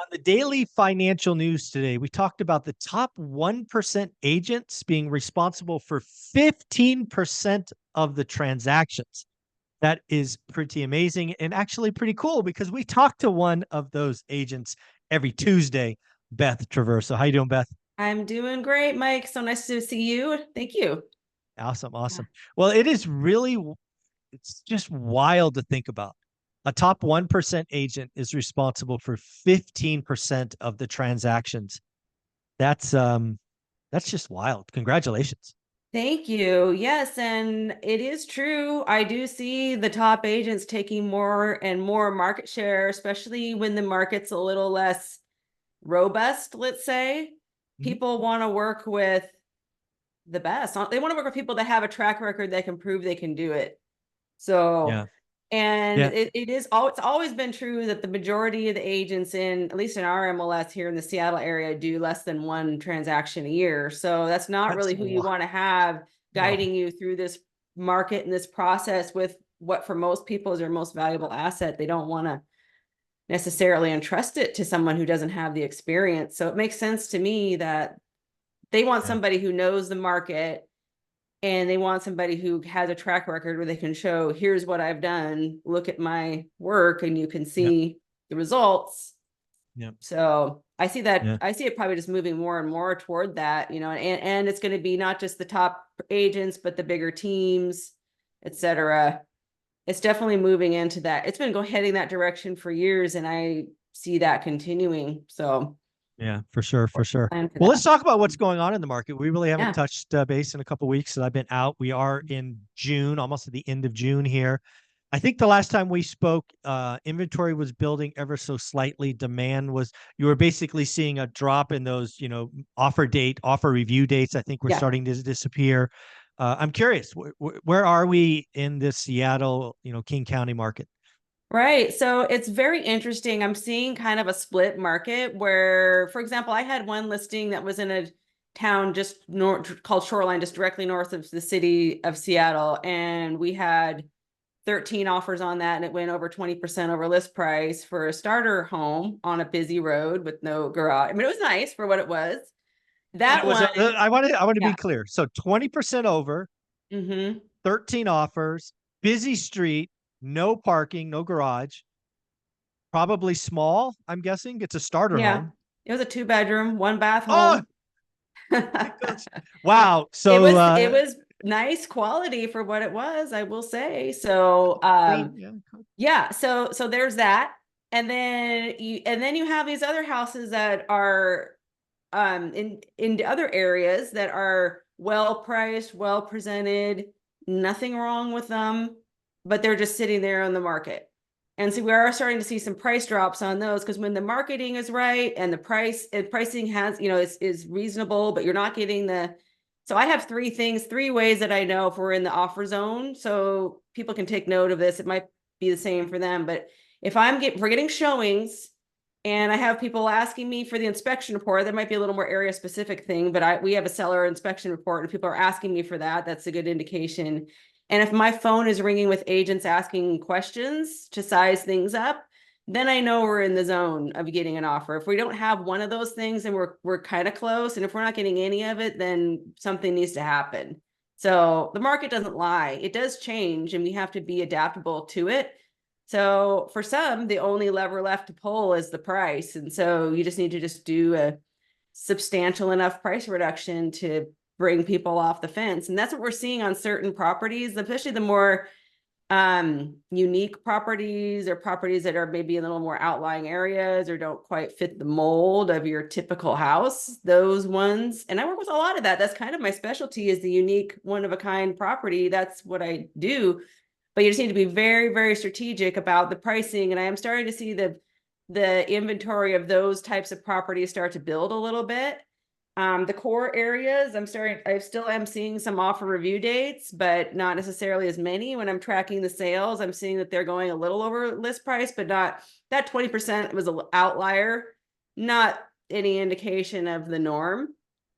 On the daily financial news today, we talked about the top 1% agents being responsible for 15% of the transactions. That is pretty amazing and actually pretty cool because we talk to one of those agents every Tuesday, Beth Traverso. How you doing, Beth? I'm doing great, Mike. So nice to see you. Thank you. Awesome, Yeah. awesome. Well, it's just wild to think about. A top 1% agent is responsible for 15% of the transactions. That's um that's just wild. Congratulations. Thank you. Yes, and it is true. I do see the top agents taking more and more market share, especially when the market's a little less robust, let's say. Mhm. People want to work with the best. They want to work with people that have a track record that can prove they can do it. So, Yeah. and Yeah. it's always been true that the majority of the agents at least in our MLS here in the Seattle area, do less than one transaction a year. So that's not That's really a who you lot. want to have No. guiding you through this market and this process with what for most people is their most valuable asset. They don't want to necessarily entrust it to someone who doesn't have the experience. So it makes sense to me that they want Yeah. somebody who knows the market, and they want somebody who has a track record where they can show, here's what I've done, look at my work, and you can Yeah. see the results. Yeah. So I see that. Yeah. I see it probably just moving more and more toward that, and it's going to be not just the top agents, but the bigger teams, etc. It's definitely moving into that. It's been heading that direction for years, and I see that continuing. So Yeah, for sure, for sure. plan for Well, let's that. talk about what's going on in the market. We really haven't Yeah. touched base in a couple of weeks that I've been out. We are in June, almost at the end of June here. I think the last time we spoke, inventory was building ever so slightly. You were basically seeing a drop in those, offer review dates. I think we're Yeah. starting to disappear. I'm curious, where are we in this Seattle, King County market? Right. So it's very interesting. I'm seeing kind of a split market where, for example, I had one listing that was in a town just north called Shoreline, just directly north of the city of Seattle. And we had 13 offers on that, and it went over 20% over list price for a starter home on a busy road with no garage. I mean, it was nice for what it was. And it That was one, I want to be yeah. clear. So 20% over, Hmm. 13 offers, busy street, no parking, no garage, probably small, I'm guessing. It's a starter Yeah. home. It was a two-bedroom, one bath Oh home. my gosh. Wow. it So was it was nice quality for what it was, I will say. So clean, yeah. yeah, so there's that. And then you have these other houses that are in other areas that are well priced, well presented, nothing wrong with them, but they're just sitting there on the market. And so we are starting to see some price drops on those, because when the marketing is right and the pricing has, is reasonable, but you're not getting the. So I have three ways that I know if we're in the offer zone, so people can take note of this. It might be the same for them, but if we're getting showings and I have people asking me for the inspection report, that might be a little more area specific thing, but we have a seller inspection report and people are asking me for that. That's a good indication. And if my phone is ringing with agents asking questions to size things up, then I know we're in the zone of getting an offer. If we don't have one of those things, then we're kind of close. And if we're not getting any of it, then something needs to happen. So the market doesn't lie. It does change, and we have to be adaptable to it. So for some, the only lever left to pull is the price. And so you just need to just do a substantial enough price reduction to bring people off the fence. And that's what we're seeing on certain properties, especially the more unique properties, or properties that are maybe in a little more outlying areas or don't quite fit the mold of your typical house. Those ones, and I work with a lot of that. That's kind of my specialty, is the unique, one of a kind property. That's what I do. But you just need to be very, very strategic about the pricing. And I am starting to see the inventory of those types of properties start to build a little bit. The core areas, I still am seeing some offer review dates, but not necessarily as many. When I'm tracking the sales, I'm seeing that they're going a little over list price, but not that 20% was an outlier, not any indication of the norm.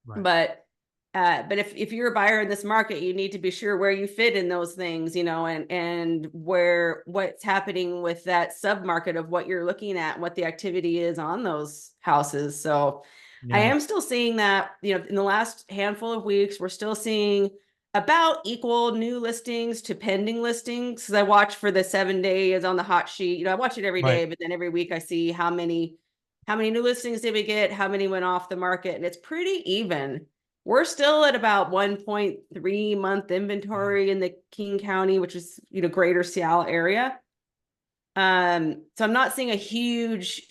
Right. But But if you're a buyer in this market, you need to be sure where you fit in those things, and what's happening with that sub market of what you're looking at, what the activity is on those houses. So I Yeah. am still seeing that, in the last handful of weeks, we're still seeing about equal new listings to pending listings. Because I watch for the 7 days on the hot sheet. I watch it every Right. day, but then every week I see how many new listings did we get, how many went off the market, and it's pretty even. We're still at about 1.3 month inventory in the King County, which is, greater Seattle area. So I'm not seeing a huge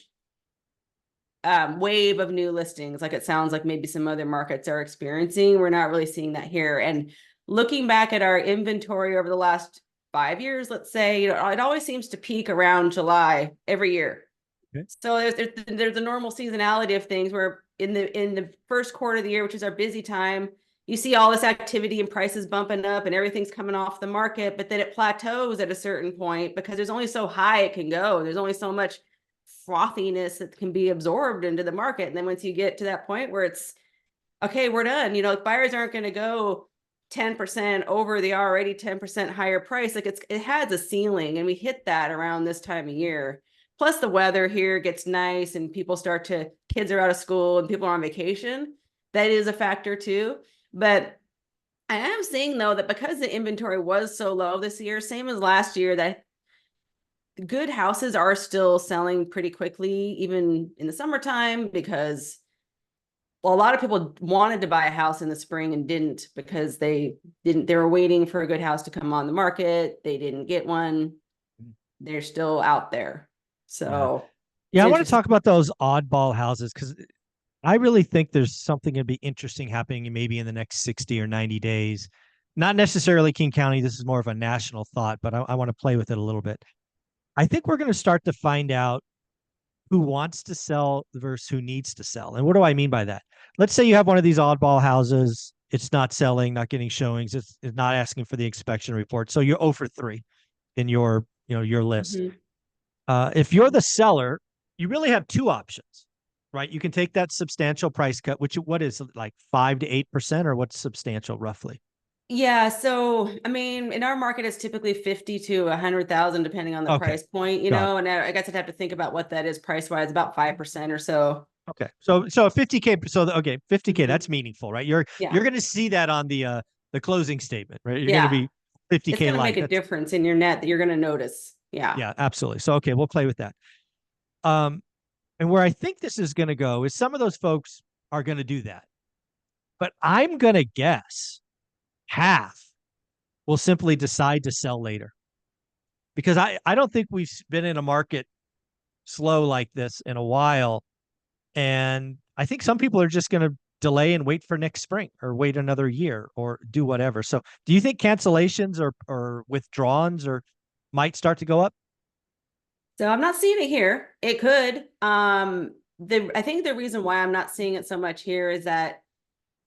wave of new listings like it sounds like maybe some other markets are experiencing. We're not really seeing that here. And looking back at our inventory over the last 5 years, let's say, it always seems to peak around July every year. Okay. So there's a normal seasonality of things where in the first quarter of the year, which is our busy time, you see all this activity and prices bumping up and everything's coming off the market, but then it plateaus at a certain point because there's only so high it can go. There's only so much frothiness that can be absorbed into the market. And then once you get to that point where it's, okay, we're done, buyers aren't going to go 10% over the already 10% higher price. Like it has a ceiling, and we hit that around this time of year. Plus the weather here gets nice and kids are out of school and people are on vacation. That is a factor too. But I am seeing though that because the inventory was so low this year, same as last year, that good houses are still selling pretty quickly, even in the summertime, because a lot of people wanted to buy a house in the spring and didn't because they were waiting for a good house to come on the market. They didn't get one. They're still out there. So Yeah, I want to talk about those oddball houses because I really think there's something going to be interesting happening maybe in the next 60 or 90 days. Not necessarily King County. This is more of a national thought, but I want to play with it a little bit. I think we're going to start to find out who wants to sell versus who needs to sell. And what do I mean by that? Let's say you have one of these oddball houses. It's not selling, not getting showings. It's not asking for the inspection report. So you're 0 for 3 in your list. Mm-hmm. If you're the seller, you really have two options, right? You can take that substantial price cut, what is like 5 to 8%, or what's substantial roughly? Yeah, so I mean, in our market, it's typically 50 to 100,000, depending on the Okay, price point, got it. and I guess I'd have to think about what that is price wise, about 5% or so. Okay, so 50K, so okay, 50K, Mhm. that's meaningful, right? You're Yeah, going to see that on the closing statement, right? You're going to yeah, be it's 50K going to make light. a That's difference in your net that you're going to notice. Yeah. Yeah, absolutely. So okay, we'll play with that. Um, and where I think this is going to go is some of those folks are going to do that, but I'm going to guess half will simply decide to sell later because I don't think we've been in a market slow like this in a while. And I think some people are just going to delay and wait for next spring or wait another year or do whatever. So do you think cancellations or withdrawals or might start to go up? So I'm not seeing it here. It could. I think the reason why I'm not seeing it so much here is that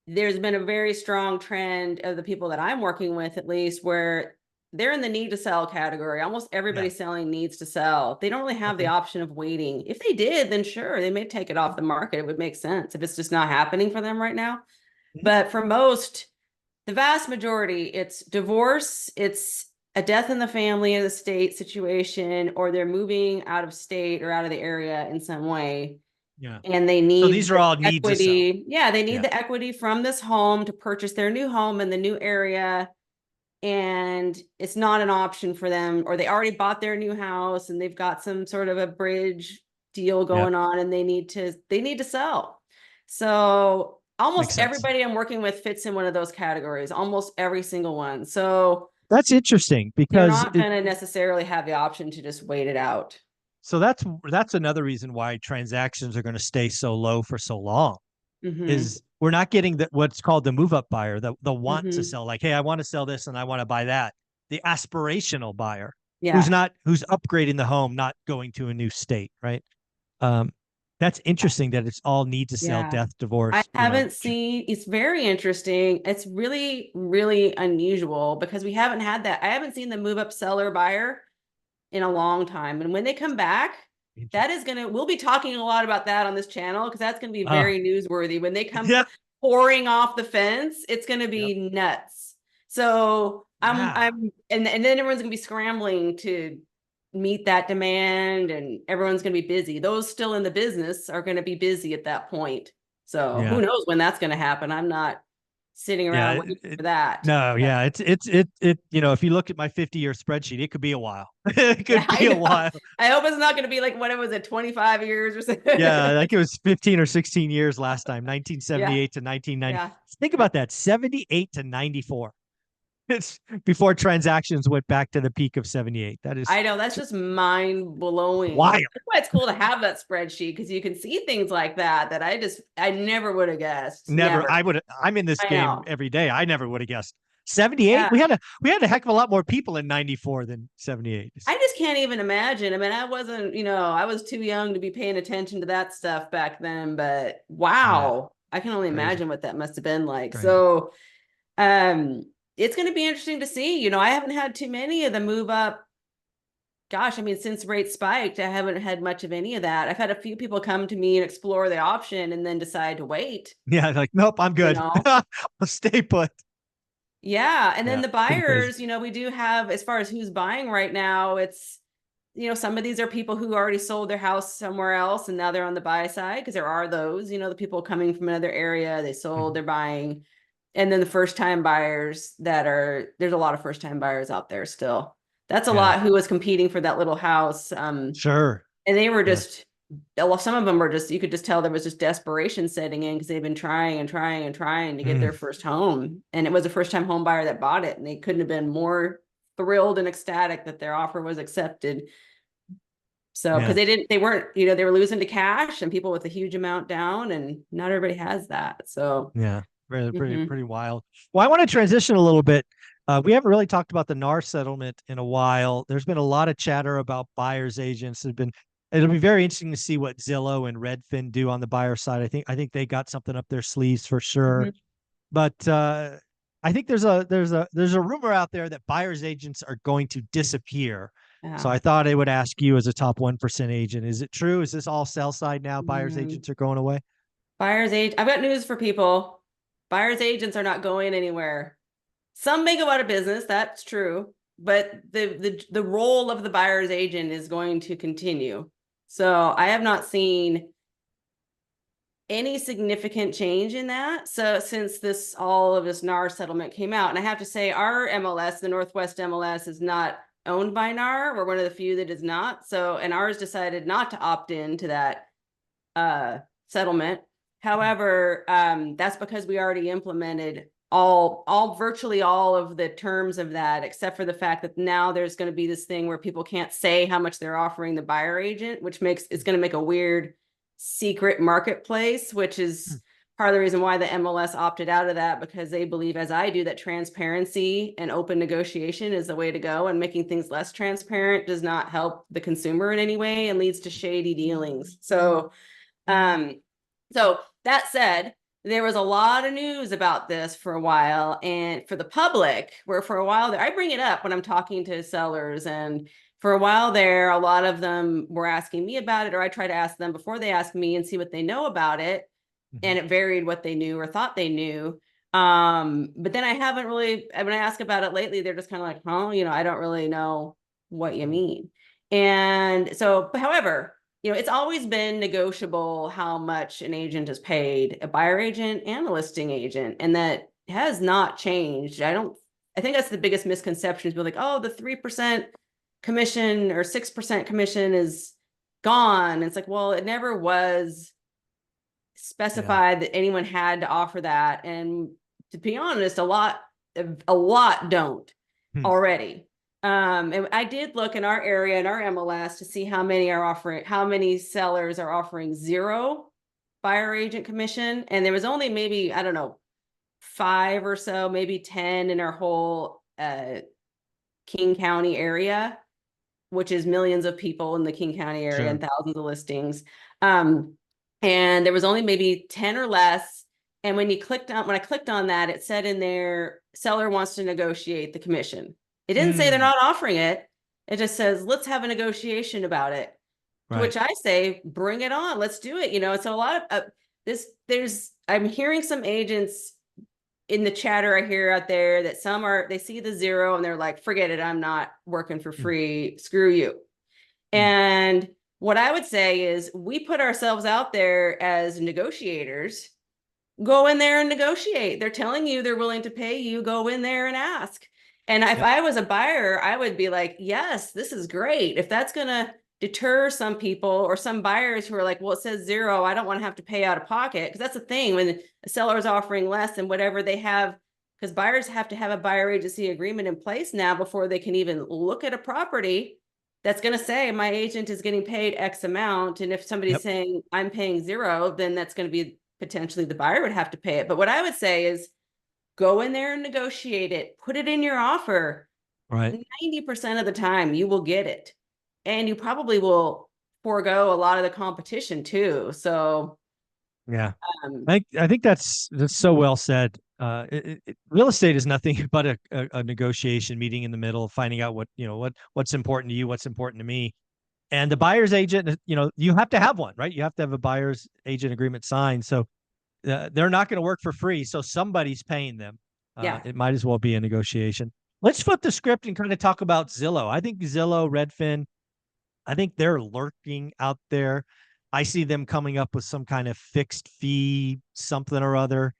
there's been a very strong trend of the people that I'm working with, at least, where they're in the need to sell category. Almost everybody Yeah. selling needs to sell. They don't really have the Okay. option of waiting. If they did, then sure, they may take it off the market. It would make sense if it's just not happening for them right now. Mhm. But for most, the vast majority, it's divorce, it's a death in the family or the state situation, or they're moving out of state or out of the area in some way. Yeah. And they So need these are the all need to sell. equity. Yeah, they need Yeah. the equity from this home to purchase their new home in the new area. And it's not an option for them, or they already bought their new house and they've got some sort of a bridge deal Yeah. going on and they need to sell. So almost Makes sense. everybody I'm working with fits in one of those categories, almost every single one. So That's interesting they're because not going to necessarily have the option to just wait it out. so that's another reason why transactions are going to stay so low for so long Mm-hmm. is we're not getting what's called the move up buyer, the want to Mm-hmm. sell, like, hey, I want to sell this and I want to buy that. The aspirational buyer Yeah. who's upgrading the home, not going to a new state, right? Um, that's interesting that it's all need to sell, Yeah. death, I divorce, haven't seen, it's very interesting. It's really, really unusual because we haven't had that. I haven't seen the move up seller buyer in a long time. And when they come back, we'll be talking a lot about that on this channel because that's going to be uh, very newsworthy. When they come yeah, pouring off the fence, it's going to be nuts. So and then everyone's going to be scrambling to meet that demand, and everyone's going to be busy. Those still in the business are going to be busy at that point. So who knows when that's going to happen? I'm not sitting around waiting for that. No, yeah, it. You know, if you look at my 50-year spreadsheet, it could be a while. It could be a while. I hope it's not going to be like, what was it, 25 years or something? Yeah, like it was 15 or 16 years last time, 1978 to 1990. Yeah. Think about that, 78 to 94. It's before transactions went back to the peak of 78. That is, I know, that's just mind blowing. wild. That's why it's cool to have that spreadsheet, because you can see things like that I never would have guessed. Never. I'm in this game every day. I never would have guessed. 78. Yeah. We had a heck of a lot more people in 94 than 78. I just can't even imagine. I mean, I wasn't, I was too young to be paying attention to that stuff back then, but wow, I can only imagine what that must have been like. Crazy. So, it's going to be interesting to see. I haven't had too many of them move up. Gosh, I mean, since rates spiked, I haven't had much of any of that. I've had a few people come to me and explore the option and then decide to wait. Yeah, like, nope, I'm good. I'll stay put. Yeah. And then the buyers, we do have, as far as who's buying right now, it's, some of these are people who already sold their house somewhere else and now they're on the buy side, because there are those, the people coming from another area, they sold, they're buying. And then the first time buyers there's a lot of first time buyers out there still. That's a lot who was competing for that little house. Sure. And they were just, some of them were just, you could just tell there was just desperation setting in, because they've been trying and trying and trying to get their first home. And it was a first time home buyer that bought it. And they couldn't have been more thrilled and ecstatic that their offer was accepted. So, because they weren't, they were losing to cash and people with a huge amount down, and not everybody has that. So, pretty wild. Well, I want to transition a little bit. We haven't really talked about the NAR settlement in a while. There's been a lot of chatter about buyers agents. It'll be very interesting to see what Zillow and Redfin do on the buyer side. I think they got something up their sleeves for sure. But I think there's a rumor out there that buyers agents are going to disappear. So I thought I would ask you, as a top 1% agent, is it true? Is this all sell side now? Buyers agents are going away? I've got news for people. Buyers agents are not going anywhere. Some may go out of business, that's true, but the role of the buyer's agent is going to continue. So I have not seen any significant change in that. So since all of this NAR settlement came out, and I have to say, our MLS, the Northwest MLS, is not owned by NAR. We're one of the few that is not. So, and ours decided not to opt into that settlement. However, that's because we already implemented virtually all of the terms of that, except for the fact that now there's going to be this thing where people can't say how much they're offering the buyer agent, which it's going to make a weird secret marketplace, which is part of the reason why the MLS opted out of that, because they believe, as I do, that transparency and open negotiation is the way to go, and making things less transparent does not help the consumer in any way and leads to shady dealings. So, so that said, there was a lot of news about this for a while, and for the public, where for a while there, I bring it up when I'm talking to sellers, and for a while there, a lot of them were asking me about it, or I try to ask them before they ask me and see what they know about it. And it varied what they knew or thought they knew. But then I haven't really, when I ask about it lately, they're just kind of like, huh, I don't really know what you mean. And so, however, it's always been negotiable how much an agent is paid, a buyer agent and a listing agent. And that has not changed. I think that's the biggest misconception, is people like, oh, the 3% commission or 6% commission is gone. And it's like, well, it never was specified that anyone had to offer that. And to be honest, a lot don't already. And I did look in our area, in our MLS, to see how many sellers are offering 0 buyer agent commission. And there was only maybe, I don't know, 5 or so, maybe 10 in our whole King County area, which is millions of people in the King County area and thousands of listings. And there was only maybe 10 or less. And when I clicked on that, it said in there, seller wants to negotiate the commission. It didn't say they're not offering it. It just says, let's have a negotiation about it. Right. To which I say, bring it on. Let's do it. So a lot of there's I'm hearing some agents in the chatter I hear out there that they see the zero and they're like, forget it, I'm not working for Mm, free, screw you. mm. And what I would say is we put ourselves out there as negotiators. Go in there and negotiate. They're telling you they're willing to pay you. Go in there and ask. And if Yep. I was a buyer, I would be like, yes, this is great. If that's going to deter some people or some buyers who are like, well, it says zero, I don't want to have to pay out of pocket. Because that's the thing when a seller is offering less than whatever they have, because buyers have to have a buyer agency agreement in place now before they can even look at a property that's going to say my agent is getting paid X amount. And if somebody's Yep. saying I'm paying zero, then that's going to be potentially the buyer would have to pay it. But what I would say is go in there and negotiate it, put it in your offer. Right. 90% of the time you will get it. And you probably will forego a lot of the competition too. So Yeah. um, I think that's so well said. Real estate is nothing but a negotiation, meeting in the middle, finding out what's important to you, what's important to me. And the buyer's agent, you have to have one, right? You have to have a buyer's agent agreement signed. So they're not going to work for free. So somebody's paying them. yeah. It might as well be a negotiation. Let's flip the script and kind of talk about Zillow. I think Zillow, Redfin, I think they're lurking out there. I see them coming up with some kind of fixed fee, something or other.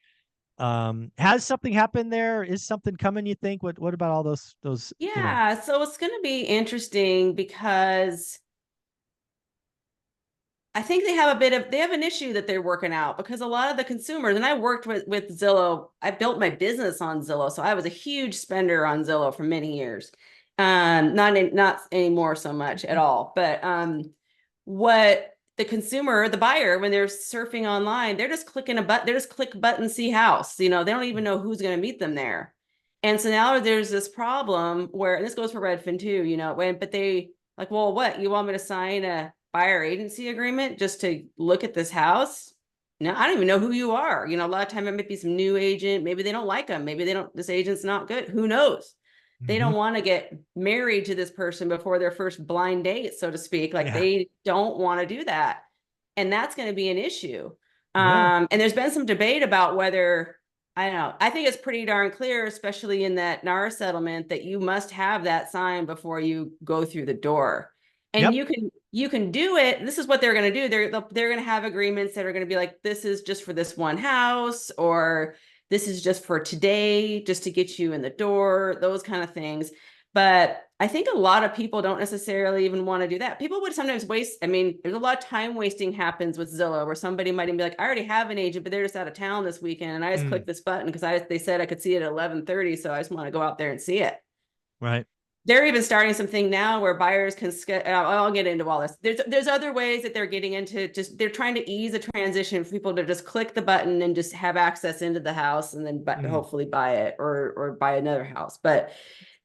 Has something happened there? Is something coming, you think? What about all those? Yeah. So it's going to be interesting because I think they have an issue that they're working out because a lot of the consumers, and I worked with Zillow, I built my business on Zillow. So I was a huge spender on Zillow for many years. Not anymore so much at all. But what the buyer, when they're surfing online, they're just clicking a button, they're just click button, see house. They don't even know who's going to meet them there. And so now there's this problem where, and this goes for Redfin too, but they like, well, what, you want me to sign a buyer agency agreement just to look at this house? No, I don't even know who you are. A lot of time it might be some new agent. Maybe they don't like them. Maybe this agent's not good. Who knows? They Mm-hmm. don't want to get married to this person before their first blind date, so to speak. Like Yeah. they don't want to do that. And that's going to be an issue. Yeah. And there's been some debate about whether, I don't know, I think it's pretty darn clear, especially in that NAR settlement, that you must have that sign before you go through the door. And Yep. you can do it. This is what they're going to do. They're going to have agreements that are going to be like, this is just for this one house, or this is just for today, just to get you in the door, those kind of things. But I think a lot of people don't necessarily even want to do that. People would sometimes waste. I mean, there's a lot of time wasting happens with Zillow where somebody might even be like, I already have an agent, but they're just out of town this weekend. And I just Mm, clicked this button because they said I could see it at 11:30. So I just want to go out there and see it. right. They're even starting something now where buyers can I'll get into all this. There's other ways that they're getting into, just they're trying to ease a transition for people to just click the button and just have access into the house and then Mm, hopefully buy it or buy another house. But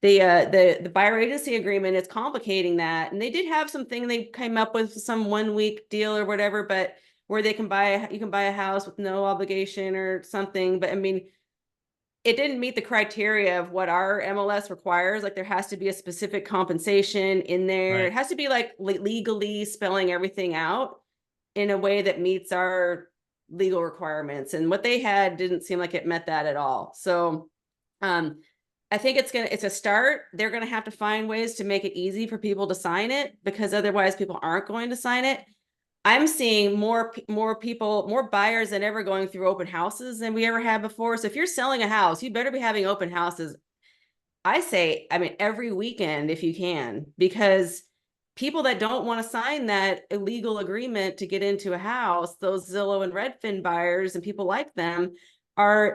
the buyer agency agreement is complicating that. And they did have something, they came up with some 1 week deal or whatever, but where you can buy a house with no obligation or something. But I mean, it didn't meet the criteria of what our MLS requires. Like there has to be a specific compensation in there. right. It has to be like legally spelling everything out in a way that meets our legal requirements. And what they had didn't seem like it met that at all. So I think it's a start. They're gonna have to find ways to make it easy for people to sign it because otherwise people aren't going to sign it. I'm seeing more people, more buyers than ever going through open houses than we ever had before. So if you're selling a house, you better be having open houses. I say, I mean, every weekend if you can, because people that don't want to sign that illegal agreement to get into a house, those Zillow and Redfin buyers and people like them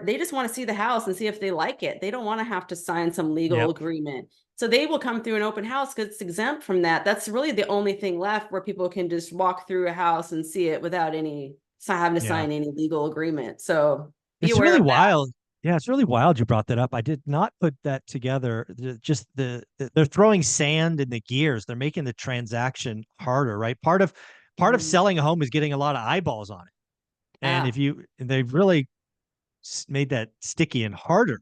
they just want to see the house and see if they like it. They don't want to have to sign some legal Yep. agreement. So they will come through an open house because it's exempt from that. That's really the only thing left where people can just walk through a house and see it without having to Yeah. sign any legal agreement. So be It's aware really of that. wild. Yeah, it's really wild you brought that up. I did not put that together. They're throwing sand in the gears. They're making the transaction harder, right? Part of Mhm. selling a home is getting a lot of eyeballs on it. And Ah, they've really made that sticky and harder.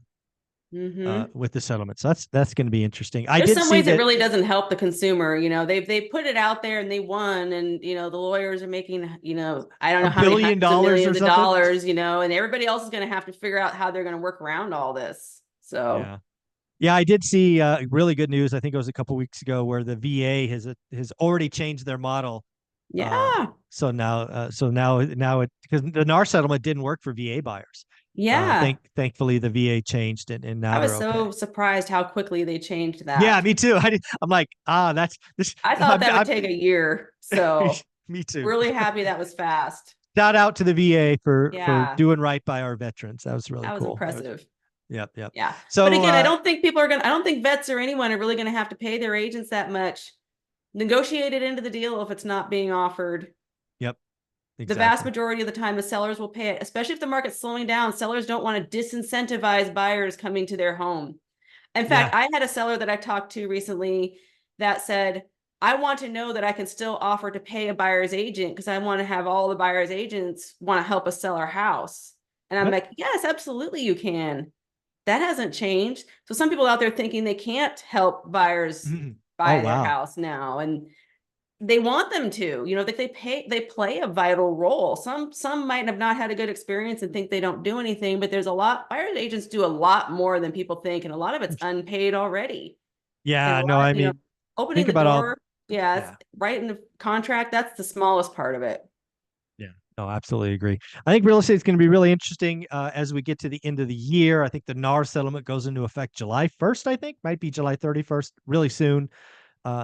with the settlement. So that's going to be interesting. I There's did some see ways it that. really doesn't help the consumer. They put it out there and they won, and the lawyers are making, I don't know how many hundreds of $1 billion or millions of something. dollars, and everybody else is going to have to figure out how they're going to work around all this. So Yeah. Yeah, I did see really good news. I think it was a couple weeks ago where the VA has already changed their model. yeah, So now it, because the NAR settlement didn't work for VA buyers. yeah. Thankfully the VA changed it, and now I was they're so okay. surprised how quickly they changed Yeah, that. me too. I'm like, that's this. I thought that would take a year. So Me too. really happy that was fast. Shout out to the VA for Yeah, doing right by our veterans. That was really that was cool. impressive. Yep, yep. Yeah. But So again, I don't think vets or anyone are really going to have to pay their agents that much. Negotiate it into the deal if it's not being offered. yep, The vast exactly. majority of the time, the sellers will pay it, especially if the market's slowing down. Sellers don't want to disincentivize buyers coming to their home. In Yeah. fact, I had a seller that I talked to recently that said, I want to know that I can still offer to pay a buyer's agent because I want to have all the buyer's agents want to help us sell our house. And I'm Yep. like, yes, absolutely, you can. That hasn't changed. So some people out there thinking they can't help buyers Mhm. Oh buy their wow. house now, and they want them to. That they play a vital role. Some might have not had a good experience and think they don't do anything, but there's a lot. Buyer's agents do a lot more than people think, and a lot of it's unpaid already. And Yeah. a No, lot, I mean, opening think the about all. door, yeah, it's Yeah. right in the contract. That's the smallest part of it. Yeah. No, absolutely agree. I think real estate is going to be really interesting as we get to the end of the year. I think the NAR settlement goes into effect July 1st. I think might be July 31st, really soon.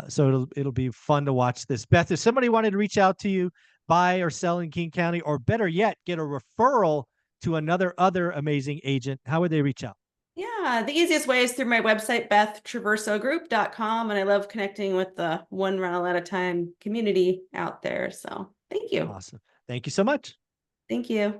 So it'll be fun to watch this. Beth, if somebody wanted to reach out to you, buy or sell in King County, or better yet, get a referral to another other amazing agent, how would they reach out? Yeah, the easiest way is through my website, bethtraversogroup.com. And I love connecting with the one rental at a time community out there. So thank you. Awesome. Thank you so much. Thank you.